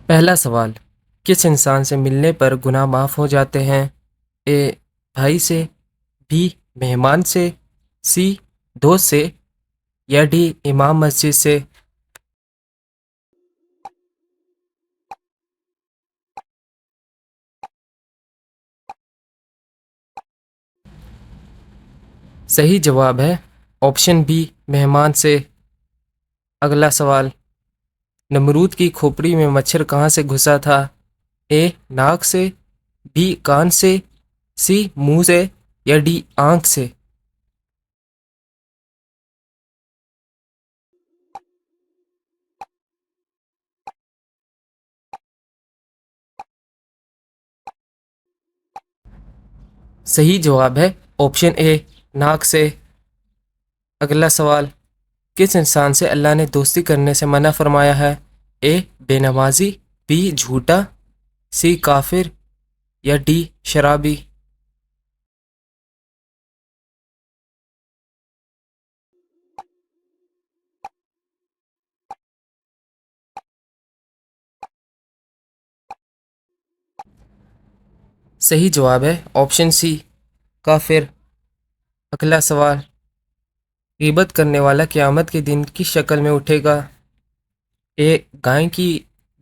پہلا سوال، کس انسان سے ملنے پر گناہ معاف ہو جاتے ہیں؟ اے بھائی سے، بی مہمان سے، سی دوست سے، یا ڈی امام مسجد سے؟ صحیح جواب ہے آپشن بی مہمان سے۔ اگلا سوال، نمرود کی کھوپڑی میں مچھر کہاں سے گھسا تھا؟ اے ناک سے، بی کان سے، سی منہ سے، یا ڈی آنکھ سے؟ صحیح جواب ہے آپشن اے ناک سے۔ اگلا سوال، کس انسان سے اللہ نے دوستی کرنے سے منع فرمایا ہے؟ اے بے نمازی، بی جھوٹا، سی کافر، یا ڈی شرابی؟ صحیح جواب ہے آپشن سی کافر۔ اگلا سوال، غیبت کرنے والا قیامت کے دن کس شکل میں اٹھے گا؟ اے گائے کی،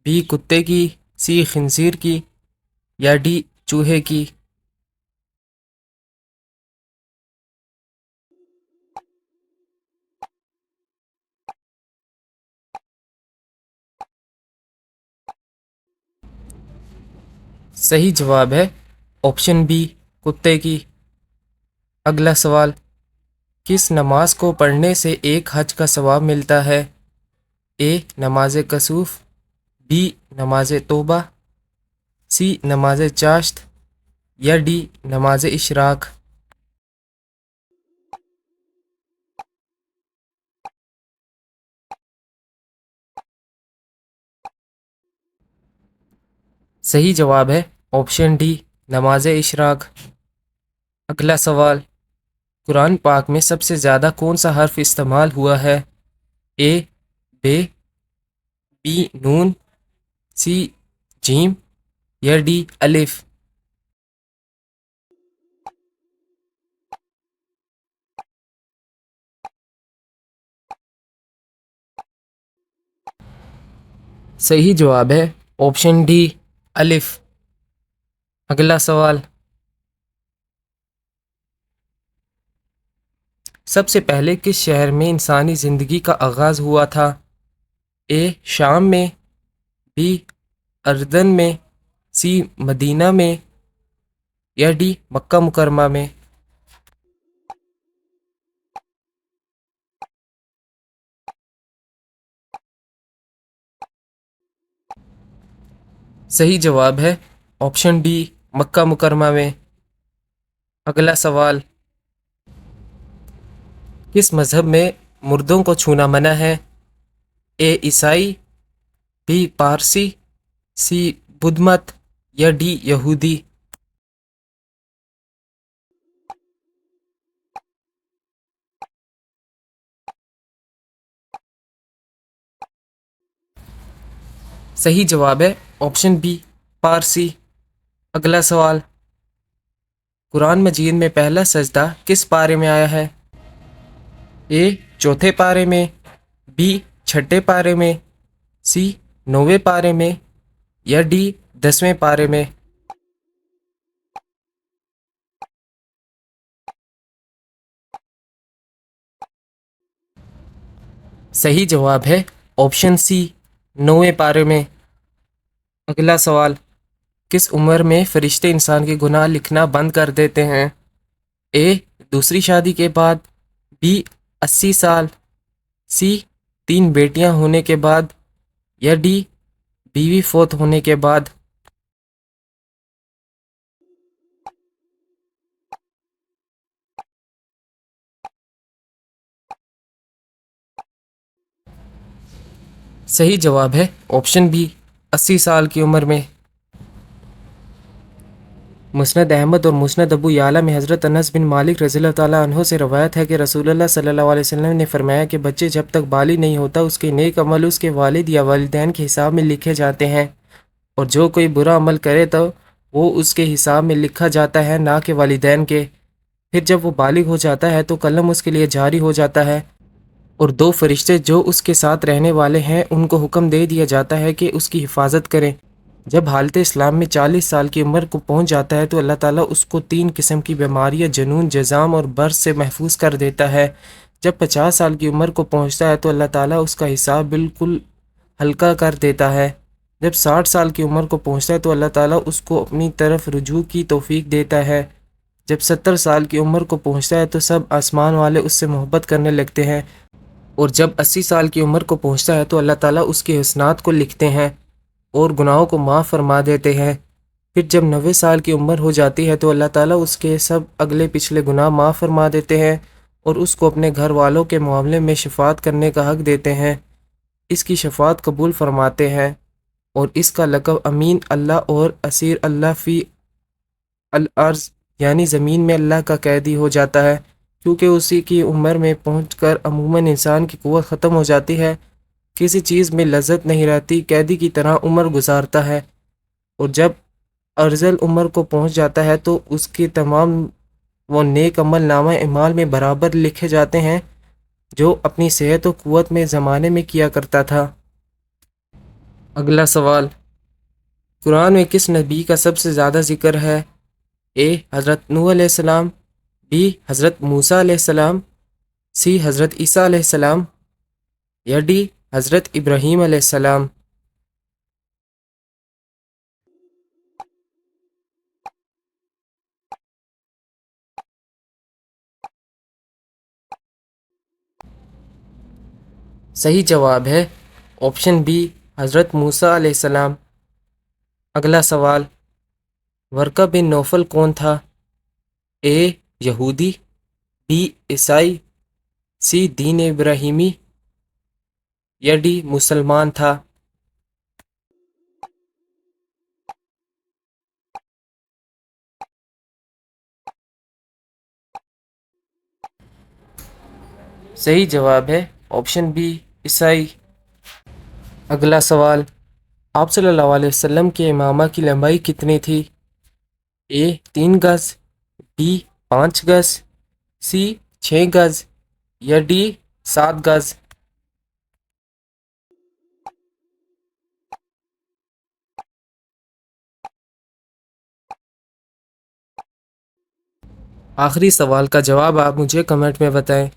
بی کتے کی، سی خنزیر کی، یا ڈی چوہے کی؟ صحیح جواب ہے آپشن بی کتے کی۔ اگلا سوال، کس نماز کو پڑھنے سے ایک حج کا ثواب ملتا ہے؟ اے نماز کسوف، بی نماز توبہ، سی نماز چاشت، یا ڈی نماز اشراق؟ صحیح جواب ہے آپشن ڈی نماز اشراق۔ اگلا سوال، قرآن پاک میں سب سے زیادہ کون سا حرف استعمال ہوا ہے؟ اے بے، بی نون، سی جیم، یا ڈی الف؟ صحیح جواب ہے آپشن ڈی الف۔ اگلا سوال، سب سے پہلے کس شہر میں انسانی زندگی کا آغاز ہوا تھا؟ اے شام میں، بی اردن میں، سی مدینہ میں، یا ڈی مکہ مکرمہ میں؟ صحیح جواب ہے آپشن ڈی مکہ مکرمہ میں۔ اگلا سوال، کس مذہب میں مردوں کو چھونا منع ہے؟ اے عیسائی، بی پارسی، سی بدھ مت، یا ڈی یہودی؟ صحیح جواب ہے آپشن بی پارسی۔ اگلا سوال، قرآن مجید میں پہلا سجدہ کس پارے میں آیا ہے؟ اے چوتھے پارے میں، بی چھٹے پارے میں، سی نویں پارے میں، یا ڈی 10ویں پارے میں؟ صحیح جواب ہے آپشن سی 9ویں پارے میں۔ اگلا سوال، کس عمر میں فرشتے انسان کے گناہ لکھنا بند کر دیتے ہیں؟ اے دوسری شادی کے بعد، بی 80 سال، سی 3 بیٹیاں ہونے کے بعد، یا ڈی بیوی فوت ہونے کے بعد؟ صحیح جواب ہے آپشن بی 80 سال کی عمر میں۔ مسند احمد اور مسند ابو یعلا میں حضرت انس بن مالک رضی اللہ تعالیٰ عنہ سے روایت ہے کہ رسول اللہ صلی اللہ علیہ وسلم نے فرمایا کہ بچے جب تک بالغ نہیں ہوتا اس کے نیک عمل اس کے والد یا والدین کے حساب میں لکھے جاتے ہیں اور جو کوئی برا عمل کرے تو وہ اس کے حساب میں لکھا جاتا ہے، نہ کہ والدین کے۔ پھر جب وہ بالغ ہو جاتا ہے تو قلم اس کے لیے جاری ہو جاتا ہے، اور دو فرشتے جو اس کے ساتھ رہنے والے ہیں ان کو حکم دے دیا جاتا ہے کہ اس کی حفاظت کریں۔ جب حالت اسلام میں 40 سال کی عمر کو پہنچ جاتا ہے تو اللہ تعالیٰ اس کو 3 قسم کی بیماریاں، جنون، جذام اور برس سے محفوظ کر دیتا ہے۔ جب 50 سال کی عمر کو پہنچتا ہے تو اللہ تعالیٰ اس کا حساب بالکل ہلکا کر دیتا ہے۔ جب 60 سال کی عمر کو پہنچتا ہے تو اللہ تعالیٰ اس کو اپنی طرف رجوع کی توفیق دیتا ہے۔ جب 70 سال کی عمر کو پہنچتا ہے تو سب آسمان والے اس سے محبت کرنے لگتے ہیں، اور جب 80 سال کی عمر کو پہنچتا ہے تو اللہ تعالیٰ اس کے حسنات کو لکھتے ہیں اور گناہوں کو معاف فرما دیتے ہیں۔ پھر جب 90 سال کی عمر ہو جاتی ہے تو اللہ تعالیٰ اس کے سب اگلے پچھلے گناہ معاف فرما دیتے ہیں اور اس کو اپنے گھر والوں کے معاملے میں شفاعت کرنے کا حق دیتے ہیں، اس کی شفاعت قبول فرماتے ہیں، اور اس کا لقب امین اللہ اور اسیر اللہ فی الارض یعنی زمین میں اللہ کا قیدی ہو جاتا ہے، کیونکہ اسی کی عمر میں پہنچ کر عموماً انسان کی قوت ختم ہو جاتی ہے، کسی چیز میں لذت نہیں رہتی، قیدی کی طرح عمر گزارتا ہے، اور جب ارذل عمر کو پہنچ جاتا ہے تو اس کی تمام وہ نیک عمل نامہ اعمال میں برابر لکھے جاتے ہیں جو اپنی صحت و قوت میں زمانے میں کیا کرتا تھا۔ اگلا سوال، قرآن میں کس نبی کا سب سے زیادہ ذکر ہے؟ اے حضرت نوح علیہ السلام، بی حضرت موسیٰ علیہ السلام، سی حضرت عیسیٰ علیہ السلام، یا ڈی حضرت ابراہیم علیہ السلام؟ صحیح جواب ہے آپشن بی، حضرت موسیٰ علیہ السلام۔ اگلا سوال، ورقہ بن نوفل کون تھا؟ اے یہودی، بی عیسائی، سی دین ابراہیمی، یا ڈی مسلمان تھا؟ صحیح جواب ہے آپشن بی، عیسائی۔ اگلا سوال، آپ صلی اللہ علیہ وسلم کے امامہ کی لمبائی کتنی تھی؟ اے 3 گز، بی 5 گز، سی 6 گز، یا ڈی 7 گز؟ آخری سوال کا جواب آپ مجھے کمنٹ میں بتائیں۔